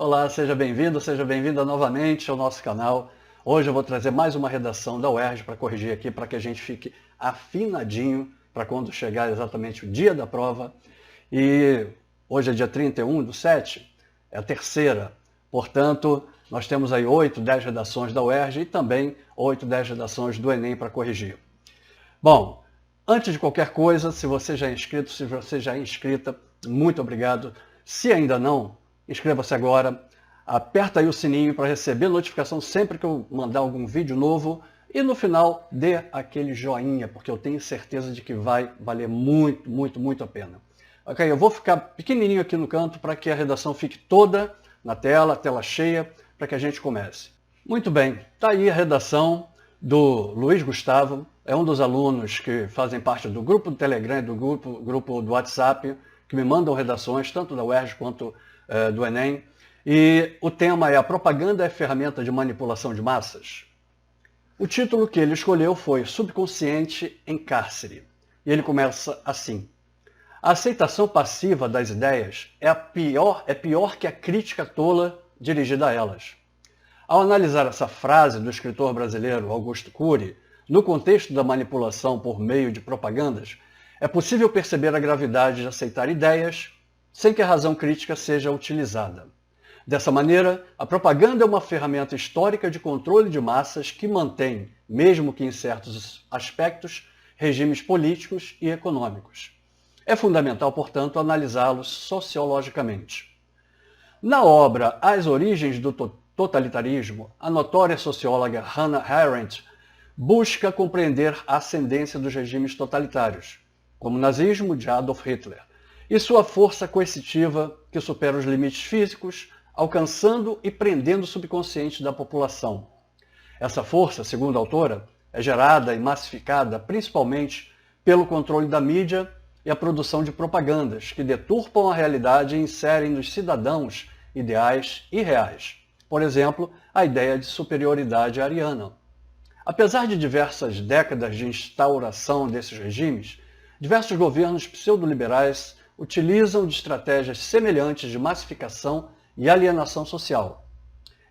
Olá, seja bem-vinda novamente ao nosso canal. Hoje eu vou trazer mais uma redação da UERJ para corrigir aqui, para que a gente fique afinadinho para quando chegar exatamente o dia da prova. E hoje é dia 31/7, é a terceira. Portanto, nós temos aí 8, 10 redações da UERJ e também 8, 10 redações do Enem para corrigir. Bom, antes de qualquer coisa, se você já é inscrito, se você já é inscrita, muito obrigado. Se ainda não, inscreva-se agora, aperta aí o sininho para receber notificação sempre que eu mandar algum vídeo novo e no final dê aquele joinha, porque eu tenho certeza de que vai valer muito, muito, muito a pena. Ok, eu vou ficar pequenininho aqui no canto para que a redação fique toda na tela cheia, para que a gente comece. Muito bem, está aí a redação do Luiz Gustavo, é um dos alunos que fazem parte do grupo do Telegram e do grupo do WhatsApp, que me mandam redações, tanto da UERJ quanto do Enem. E o tema é a propaganda é ferramenta de manipulação de massas. O título que ele escolheu foi Subconsciente em Cárcere. E ele começa assim. A aceitação passiva das ideias é pior que a crítica tola dirigida a elas. Ao analisar essa frase do escritor brasileiro Augusto Cury, no contexto da manipulação por meio de propagandas, é possível perceber a gravidade de aceitar ideias sem que a razão crítica seja utilizada. Dessa maneira, a propaganda é uma ferramenta histórica de controle de massas que mantém, mesmo que em certos aspectos, regimes políticos e econômicos. É fundamental, portanto, analisá-los sociologicamente. Na obra As Origens do Totalitarismo, a notória socióloga Hannah Arendt busca compreender a ascendência dos regimes totalitários, como o nazismo de Adolf Hitler, e sua força coercitiva que supera os limites físicos, alcançando e prendendo o subconsciente da população. Essa força, segundo a autora, é gerada e massificada principalmente pelo controle da mídia e a produção de propagandas que deturpam a realidade e inserem nos cidadãos ideais irreais. Por exemplo, a ideia de superioridade ariana. Apesar de diversas décadas de instauração desses regimes, diversos governos pseudo-liberais utilizam de estratégias semelhantes de massificação e alienação social.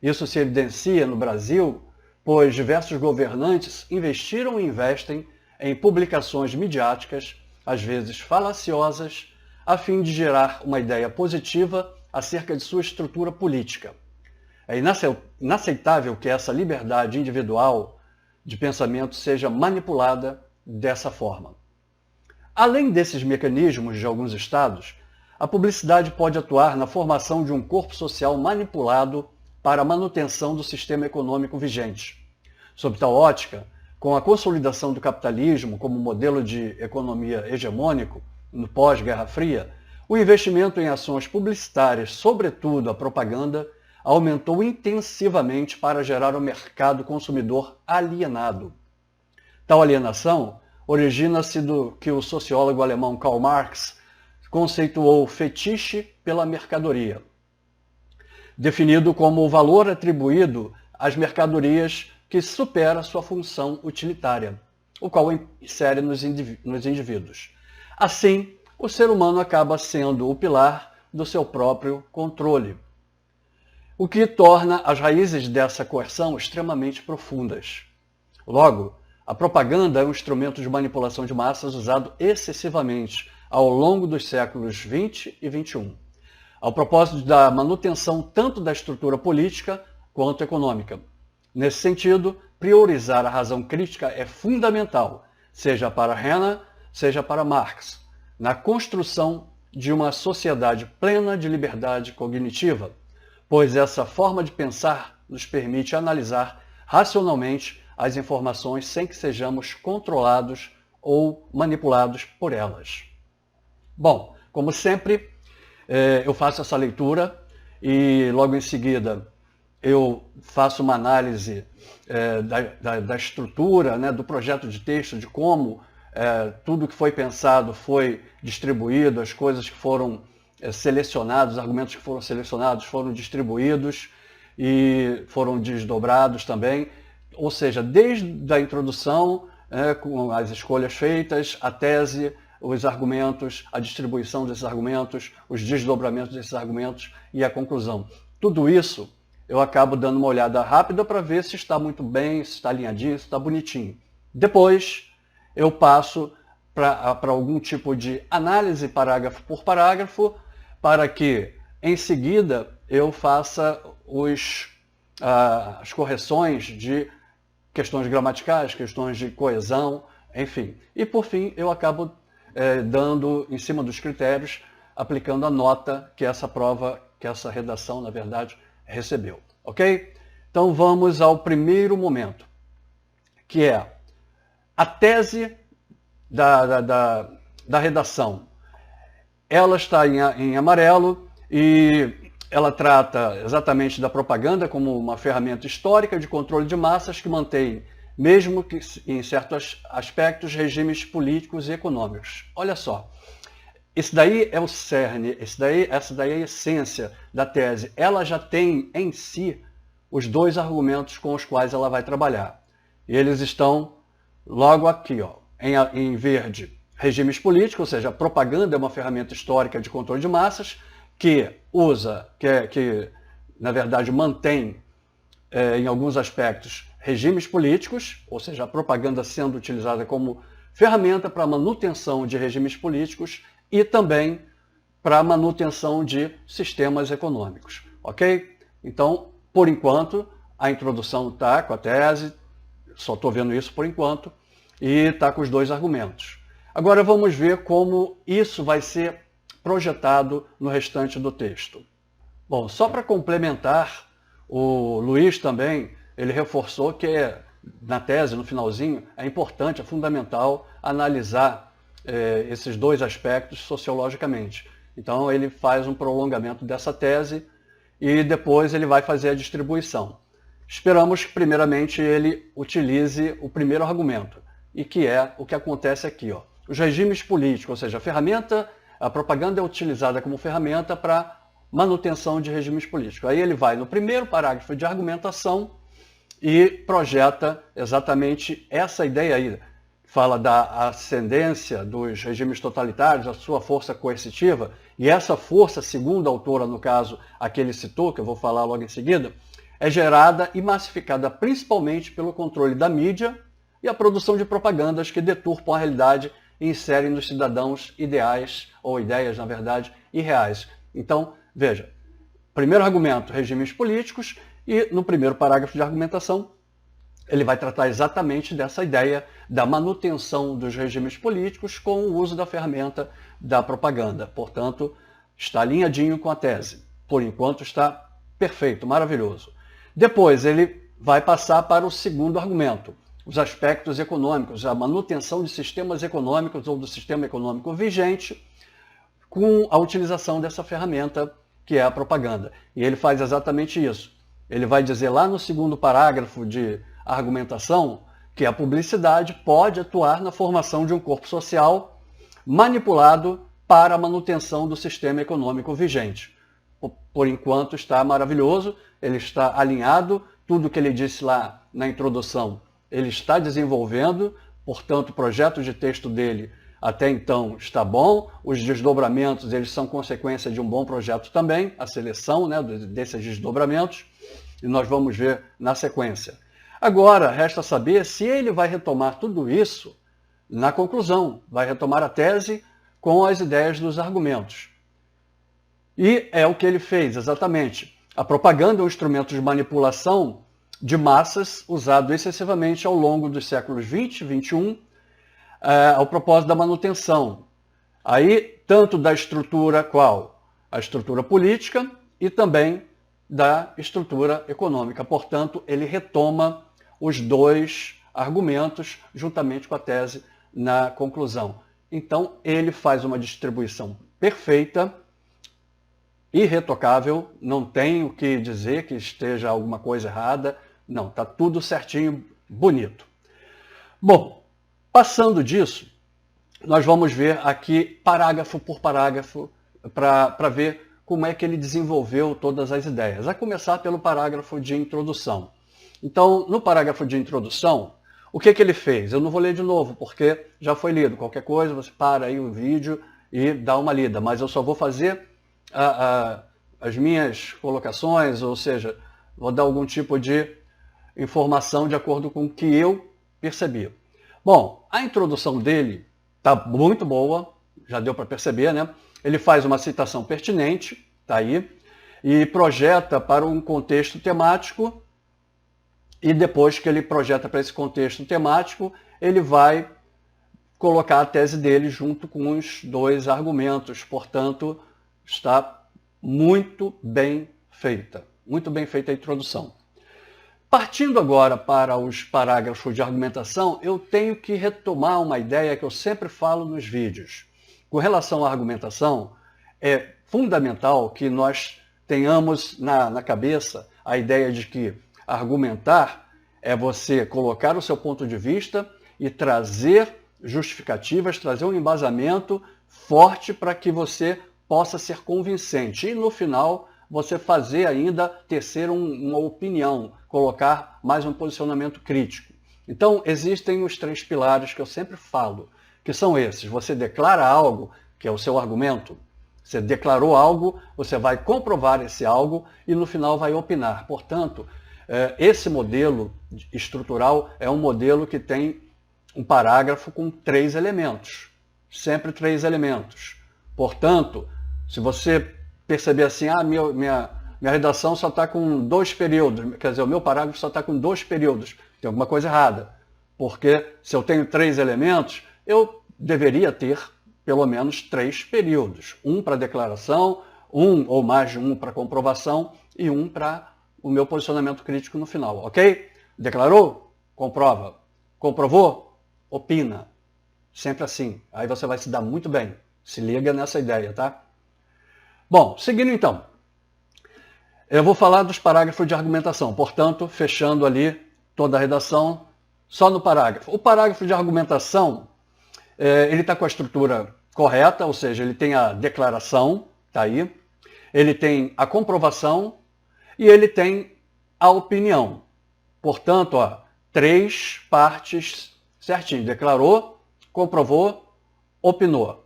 Isso se evidencia no Brasil, pois diversos governantes investiram e investem em publicações midiáticas, às vezes falaciosas, a fim de gerar uma ideia positiva acerca de sua estrutura política. É inaceitável que essa liberdade individual de pensamento seja manipulada dessa forma. Além desses mecanismos de alguns estados, a publicidade pode atuar na formação de um corpo social manipulado para a manutenção do sistema econômico vigente. Sob tal ótica, com a consolidação do capitalismo como modelo de economia hegemônico no pós-Guerra Fria, o investimento em ações publicitárias, sobretudo a propaganda, aumentou intensivamente para gerar um mercado consumidor alienado. Tal alienação origina-se do que o sociólogo alemão Karl Marx conceituou fetiche pela mercadoria, definido como o valor atribuído às mercadorias que supera sua função utilitária, o qual insere nos indivíduos. Assim, o ser humano acaba sendo o pilar do seu próprio controle, o que torna as raízes dessa coerção extremamente profundas. Logo, a propaganda é um instrumento de manipulação de massas usado excessivamente ao longo dos séculos XX e XXI, ao propósito da manutenção tanto da estrutura política quanto econômica. Nesse sentido, priorizar a razão crítica é fundamental, seja para Hannah, seja para Marx, na construção de uma sociedade plena de liberdade cognitiva, pois essa forma de pensar nos permite analisar racionalmente as informações sem que sejamos controlados ou manipulados por elas. Bom, como sempre, eu faço essa leitura e logo em seguida eu faço uma análise da estrutura, né, do projeto de texto, de como tudo que foi pensado foi distribuído, as coisas que foram selecionados, os argumentos que foram selecionados foram distribuídos e foram desdobrados também, ou seja, desde a introdução, com as escolhas feitas, a tese, os argumentos, a distribuição desses argumentos, os desdobramentos desses argumentos e a conclusão. tudo isso eu acabo dando uma olhada rápida para ver se está muito bem, se está alinhadinho, se está bonitinho. Depois eu passo para algum tipo de análise parágrafo por parágrafo, para que em seguida eu faça as correções de questões gramaticais, questões de coesão, enfim. E por fim eu acabo dando, em cima dos critérios, aplicando a nota que essa prova, que essa redação, na verdade, recebeu. Ok? Então vamos ao primeiro momento, que é a tese da redação. Ela está em amarelo e ela trata exatamente da propaganda como uma ferramenta histórica de controle de massas que mantém, mesmo que em certos aspectos, regimes políticos e econômicos. Olha só, esse daí é o cerne, essa daí é a essência da tese. Ela já tem em si os dois argumentos com os quais ela vai trabalhar. E eles estão logo aqui, ó, em verde, regimes políticos, ou seja, a propaganda é uma ferramenta histórica de controle de massas que na verdade mantém em alguns aspectos regimes políticos, ou seja, a propaganda sendo utilizada como ferramenta para a manutenção de regimes políticos e também para a manutenção de sistemas econômicos, ok? Então, por enquanto, a introdução está com a tese, só estou vendo isso por enquanto, e está com os dois argumentos. Agora vamos ver como isso vai ser projetado no restante do texto. Bom, só para complementar, o Luiz também, ele reforçou que na tese, no finalzinho, é importante, é fundamental analisar esses dois aspectos sociologicamente. Então ele faz um prolongamento dessa tese e depois ele vai fazer a distribuição. Esperamos que primeiramente ele utilize o primeiro argumento, e que é o que acontece aqui, ó. Os regimes políticos, ou seja, a propaganda é utilizada como ferramenta para manutenção de regimes políticos. Aí ele vai no primeiro parágrafo de argumentação e projeta exatamente essa ideia aí. Fala da ascendência dos regimes totalitários, a sua força coercitiva, e essa força, segundo a autora, no caso, a que ele citou, que eu vou falar logo em seguida, é gerada e massificada principalmente pelo controle da mídia e a produção de propagandas que deturpam a realidade e inserem nos cidadãos ideais, ou ideias, na verdade, irreais. Então, veja, primeiro argumento, regimes políticos, e no primeiro parágrafo de argumentação, ele vai tratar exatamente dessa ideia da manutenção dos regimes políticos com o uso da ferramenta da propaganda. Portanto, está alinhadinho com a tese. Por enquanto está perfeito, maravilhoso. Depois ele vai passar para o segundo argumento, os aspectos econômicos, a manutenção de sistemas econômicos ou do sistema econômico vigente com a utilização dessa ferramenta que é a propaganda. E ele faz exatamente isso. Ele vai dizer lá no segundo parágrafo de argumentação que a publicidade pode atuar na formação de um corpo social manipulado para a manutenção do sistema econômico vigente. Por enquanto está maravilhoso, ele está alinhado, tudo que ele disse lá na introdução ele está desenvolvendo, portanto o projeto de texto dele até então está bom, os desdobramentos eles são consequência de um bom projeto também, a seleção, né, desses desdobramentos, e nós vamos ver na sequência. Agora, resta saber se ele vai retomar tudo isso na conclusão, vai retomar a tese com as ideias dos argumentos. E é o que ele fez, exatamente. A propaganda é um instrumento de manipulação de massas usado excessivamente ao longo dos séculos 20 e 21, ao propósito da manutenção. Aí, tanto da estrutura qual? A estrutura política e também da estrutura econômica. Portanto, ele retoma os dois argumentos juntamente com a tese na conclusão. Então, ele faz uma distribuição perfeita, irretocável, não tem o que dizer que esteja alguma coisa errada, não, está tudo certinho, bonito. Bom, passando disso, nós vamos ver aqui parágrafo por parágrafo para ver como é que ele desenvolveu todas as ideias. A começar pelo parágrafo de introdução. Então, no parágrafo de introdução, o que ele fez? Eu não vou ler de novo, porque já foi lido. Qualquer coisa, você para aí o vídeo e dá uma lida. Mas eu só vou fazer as minhas colocações, ou seja, vou dar algum tipo de informação de acordo com o que eu percebi. Bom, a introdução dele está muito boa, já deu para perceber, né? Ele faz uma citação pertinente, está aí, e projeta para um contexto temático, e depois que ele projeta para esse contexto temático, ele vai colocar a tese dele junto com os dois argumentos. Portanto, está muito bem feita a introdução. Partindo agora para os parágrafos de argumentação, eu tenho que retomar uma ideia que eu sempre falo nos vídeos. Com relação à argumentação, é fundamental que nós tenhamos na cabeça a ideia de que argumentar é você colocar o seu ponto de vista e trazer justificativas, trazer um embasamento forte para que você possa ser convincente. E no final, você fazer ainda tecer uma opinião, colocar mais um posicionamento crítico. Então, existem os 3 pilares que eu sempre falo, que são esses. Você declara algo, que é o seu argumento. Você declarou algo, você vai comprovar esse algo e no final vai opinar. Portanto, esse modelo estrutural é um modelo que tem um parágrafo com 3 elementos. Sempre 3 elementos. Portanto, se você perceber assim, minha redação só está com 2 períodos, quer dizer, o meu parágrafo só está com 2 períodos, tem alguma coisa errada. Porque se eu tenho 3 elementos, eu deveria ter pelo menos 3 períodos. Um para declaração, um ou mais de um para comprovação e um para o meu posicionamento crítico no final, ok? Declarou? Comprova. Comprovou? Opina. Sempre assim. Aí você vai se dar muito bem. Se liga nessa ideia, tá? Bom, seguindo então. Eu vou falar dos parágrafos de argumentação. Portanto, fechando ali toda a redação, só no parágrafo. O parágrafo de argumentação, ele está com a estrutura correta, ou seja, ele tem a declaração, está aí. Ele tem a comprovação e ele tem a opinião. Portanto, 3 partes certinho. Declarou, comprovou, opinou.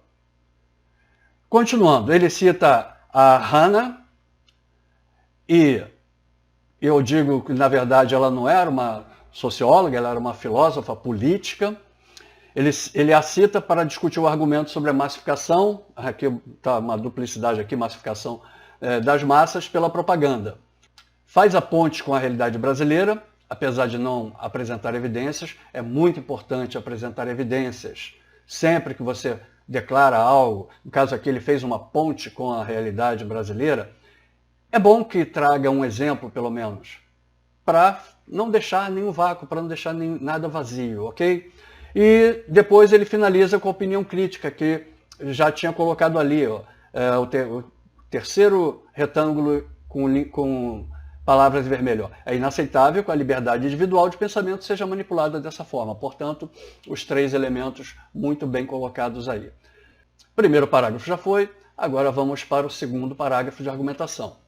Continuando, ele cita a Hannah, e eu digo que, na verdade, ela não era uma socióloga, ela era uma filósofa política. Ele a cita para discutir o argumento sobre a massificação, aqui está uma duplicidade aqui, massificação das massas pela propaganda. Faz a ponte com a realidade brasileira, apesar de não apresentar evidências, é muito importante apresentar evidências. Sempre que você declara algo, no caso aqui ele fez uma ponte com a realidade brasileira, é bom que traga um exemplo, pelo menos, para não deixar nenhum vácuo, para não deixar nada vazio, ok? E depois ele finaliza com a opinião crítica, que já tinha colocado ali, ó, o terceiro retângulo com palavras em vermelho. É inaceitável que a liberdade individual de pensamento seja manipulada dessa forma. Portanto, os 3 elementos muito bem colocados aí. O primeiro parágrafo já foi, agora vamos para o segundo parágrafo de argumentação.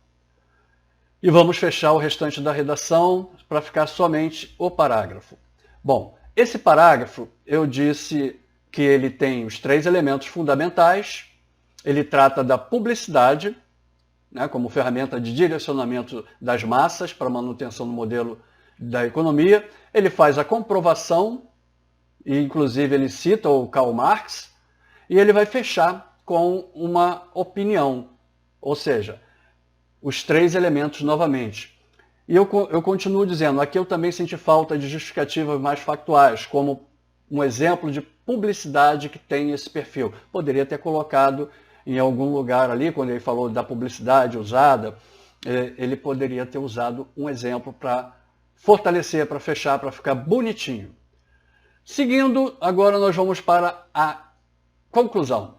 E vamos fechar o restante da redação para ficar somente o parágrafo. Bom, esse parágrafo eu disse que ele tem os 3 elementos fundamentais. Ele trata da publicidade, né, como ferramenta de direcionamento das massas para a manutenção do modelo da economia. Ele faz a comprovação, e inclusive ele cita o Karl Marx, e ele vai fechar com uma opinião, ou seja, os 3 elementos novamente. E eu continuo dizendo, aqui eu também senti falta de justificativas mais factuais, como um exemplo de publicidade que tem esse perfil. Poderia ter colocado em algum lugar ali, quando ele falou da publicidade usada, ele poderia ter usado um exemplo para fortalecer, para fechar, para ficar bonitinho. Seguindo, agora nós vamos para a conclusão.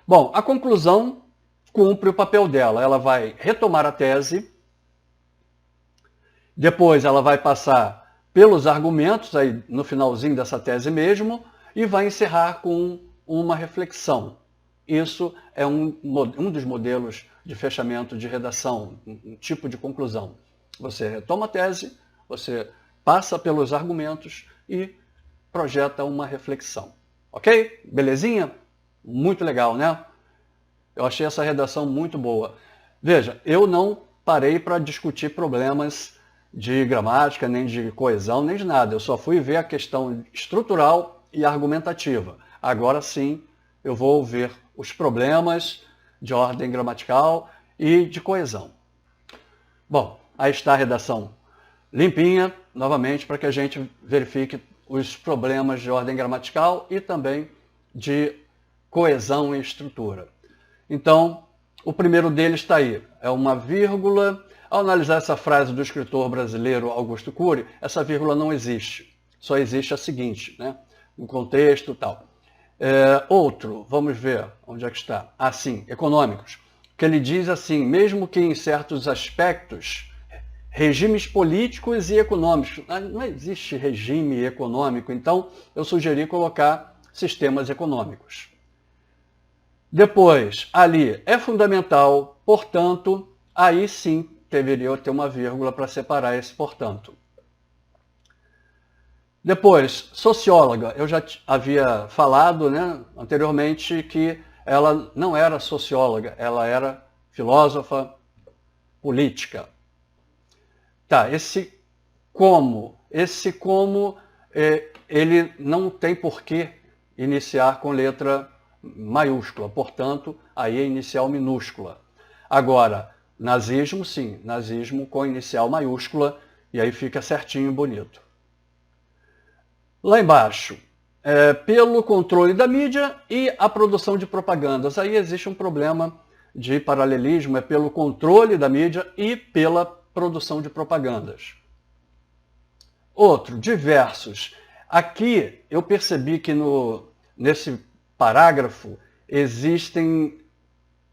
Bom, a conclusão cumpre o papel dela. Ela vai retomar a tese, depois ela vai passar pelos argumentos, aí no finalzinho dessa tese mesmo, e vai encerrar com uma reflexão. Isso é um dos modelos de fechamento de redação, um tipo de conclusão. Você retoma a tese, você passa pelos argumentos e projeta uma reflexão. Ok? Belezinha? Muito legal, né? Eu achei essa redação muito boa. Veja, eu não parei para discutir problemas de gramática, nem de coesão, nem de nada. Eu só fui ver a questão estrutural e argumentativa. Agora sim, eu vou ver os problemas de ordem gramatical e de coesão. Bom, aí está a redação limpinha, novamente, para que a gente verifique os problemas de ordem gramatical e também de coesão e estrutura. Então, o primeiro deles está aí, é uma vírgula. Ao analisar essa frase do escritor brasileiro Augusto Cury, essa vírgula não existe. Só existe a seguinte, né? Um contexto e tal. Outro, vamos ver, onde é que está? Ah, sim, econômicos. Que ele diz assim, mesmo que em certos aspectos, regimes políticos e econômicos. Não existe regime econômico, então eu sugeri colocar sistemas econômicos. Depois, ali é fundamental, portanto, aí sim deveria ter uma vírgula para separar esse portanto. Depois, socióloga. Eu já havia falado, né, anteriormente que ela não era socióloga, ela era filósofa política. Tá, esse como ele não tem por que iniciar com letra maiúscula, portanto, aí é inicial minúscula. Agora, nazismo, sim, nazismo com inicial maiúscula, e aí fica certinho e bonito. Lá embaixo, pelo controle da mídia e a produção de propagandas. Aí existe um problema de paralelismo, é pelo controle da mídia e pela produção de propagandas. Outro, diversos. Aqui eu percebi que nesse parágrafo existem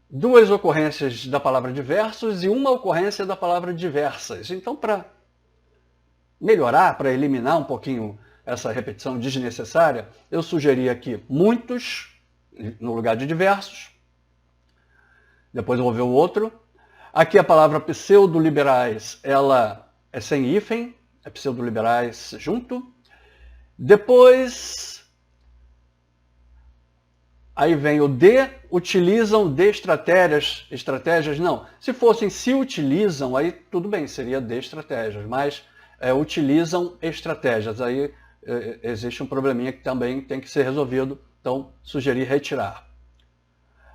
duas ocorrências da palavra diversos e uma ocorrência da palavra diversas. Então, para melhorar, para eliminar um pouquinho essa repetição desnecessária, eu sugeri aqui muitos, no lugar de diversos. Depois eu vou ver o outro. Aqui a palavra pseudo-liberais, ela é sem hífen, é pseudo-liberais junto. Depois, aí vem o de, utilizam de estratégias não. Se fossem se utilizam, aí tudo bem, seria de estratégias, mas utilizam estratégias, aí existe um probleminha que também tem que ser resolvido, então sugeri retirar.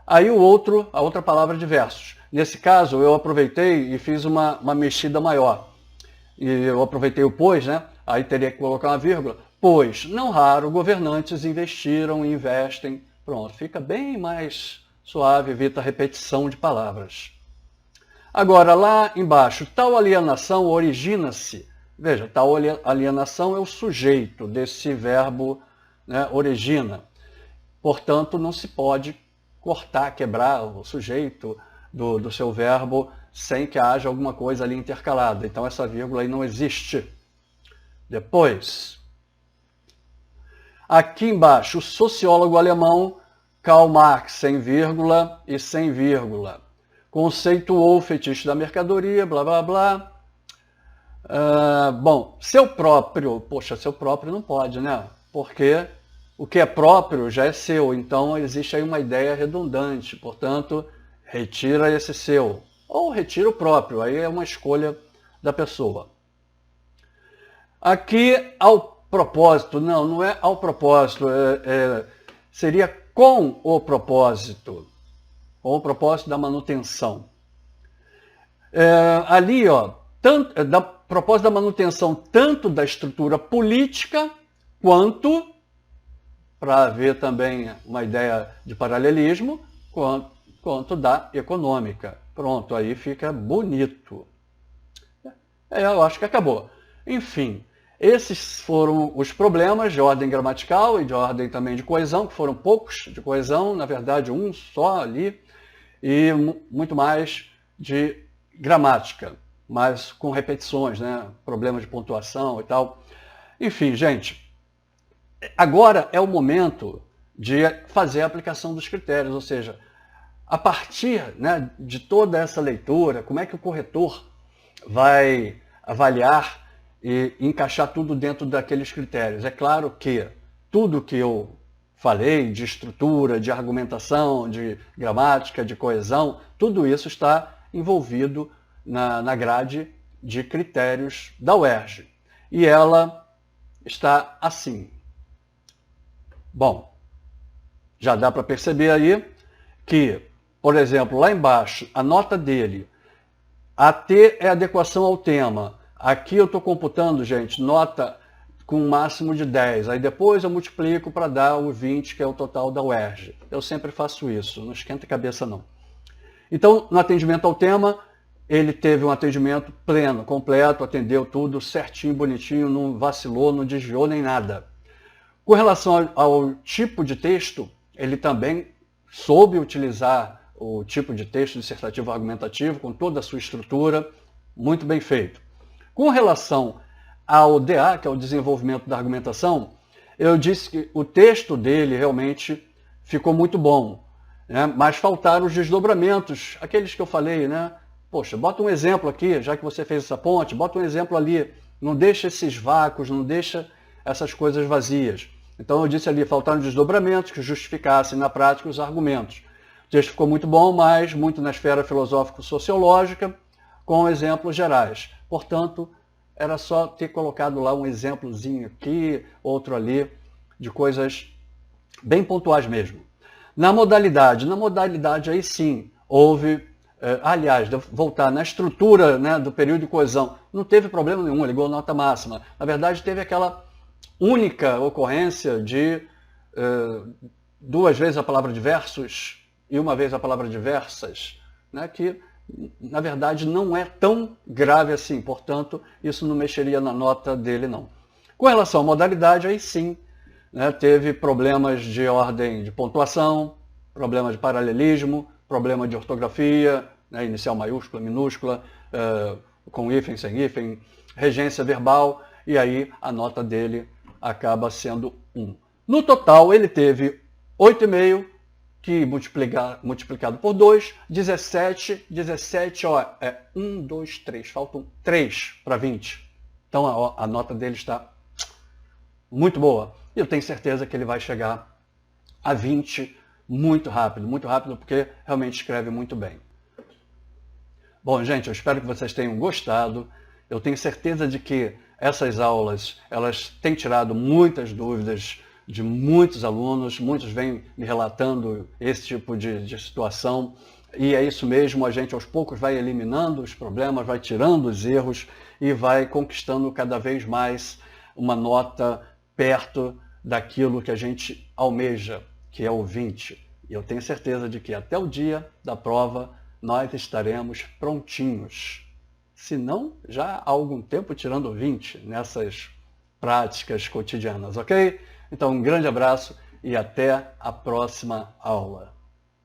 Aí a outra palavra diversos. Nesse caso eu aproveitei e fiz uma mexida maior. E eu aproveitei o pois, né? Aí teria que colocar uma vírgula. Pois, não raro, governantes investiram e investem. Pronto, fica bem mais suave, evita a repetição de palavras. Agora, lá embaixo, tal alienação origina-se. Veja, tal alienação é o sujeito desse verbo, né, origina. Portanto, não se pode cortar, quebrar o sujeito do seu verbo sem que haja alguma coisa ali intercalada. Então, essa vírgula aí não existe. Depois, aqui embaixo, o sociólogo alemão Karl Marx, sem vírgula e sem vírgula. Conceituou o fetiche da mercadoria, blá, blá, blá. Bom, seu próprio não pode, né? Porque o que é próprio já é seu, então existe aí uma ideia redundante, portanto, retira esse seu, ou retira o próprio, aí é uma escolha da pessoa. Aqui, ao propósito, não é ao propósito, seria com o propósito da manutenção. Ali, ó, da propósito da manutenção tanto da estrutura política, quanto, para haver também uma ideia de paralelismo, quanto da econômica. Pronto, aí fica bonito. Eu acho que acabou. Enfim, esses foram os problemas de ordem gramatical e de ordem também de coesão, que foram poucos de coesão, na verdade um só ali, e muito mais de gramática, mas com repetições, né? Problemas de pontuação e tal. Enfim, gente, agora é o momento de fazer a aplicação dos critérios, ou seja, a partir, né, de toda essa leitura, como é que o corretor vai avaliar e encaixar tudo dentro daqueles critérios. É claro que tudo que eu falei de estrutura, de argumentação, de gramática, de coesão, tudo isso está envolvido na grade de critérios da UERJ. E ela está assim. Bom, já dá para perceber aí que, por exemplo, lá embaixo, a nota dele, AT é adequação ao tema. Aqui eu estou computando, gente, nota com um máximo de 10. Aí depois eu multiplico para dar o 20, que é o total da UERJ. Eu sempre faço isso, não esquenta a cabeça não. Então, no atendimento ao tema, ele teve um atendimento pleno, completo, atendeu tudo certinho, bonitinho, não vacilou, não desviou nem nada. Com relação ao tipo de texto, ele também soube utilizar o tipo de texto dissertativo argumentativo com toda a sua estrutura, muito bem feito. Com relação ao DA, que é o desenvolvimento da argumentação, eu disse que o texto dele realmente ficou muito bom, né? Mas faltaram os desdobramentos, aqueles que eu falei, né? Poxa, bota um exemplo aqui, já que você fez essa ponte, bota um exemplo ali, não deixa esses vácuos, não deixa essas coisas vazias. Então eu disse ali, faltaram desdobramentos que justificassem na prática os argumentos. O texto ficou muito bom, mas muito na esfera filosófico-sociológica, com exemplos gerais. Portanto, era só ter colocado lá um exemplozinho aqui, outro ali, de coisas bem pontuais mesmo. Na modalidade aí sim, houve, aliás, voltar na estrutura, né, do período de coesão, não teve problema nenhum, ele ligou nota máxima. Na verdade, teve aquela única ocorrência de 2 vezes a palavra diversos e 1 vez a palavra diversas, né, que na verdade não é tão grave assim, portanto, isso não mexeria na nota dele não. Com relação à modalidade, aí sim, né, teve problemas de ordem de pontuação, problema de paralelismo, problema de ortografia, né, inicial maiúscula, minúscula, com hífen, sem hífen, regência verbal, e aí a nota dele acaba sendo 1. No total, ele teve 8,5, que multiplicado por 2, 17, ó, é 1, 2, 3, faltam 3 para 20. Então a nota dele está muito boa. E eu tenho certeza que ele vai chegar a 20 muito rápido, porque realmente escreve muito bem. Bom, gente, eu espero que vocês tenham gostado. Eu tenho certeza de que essas aulas, elas têm tirado muitas dúvidas de muitos alunos, muitos vêm me relatando esse tipo de situação, e é isso mesmo, a gente aos poucos vai eliminando os problemas, vai tirando os erros e vai conquistando cada vez mais uma nota perto daquilo que a gente almeja, que é o 20. E eu tenho certeza de que até o dia da prova nós estaremos prontinhos. Se não, já há algum tempo tirando 20 nessas práticas cotidianas, ok? Então, um grande abraço e até a próxima aula.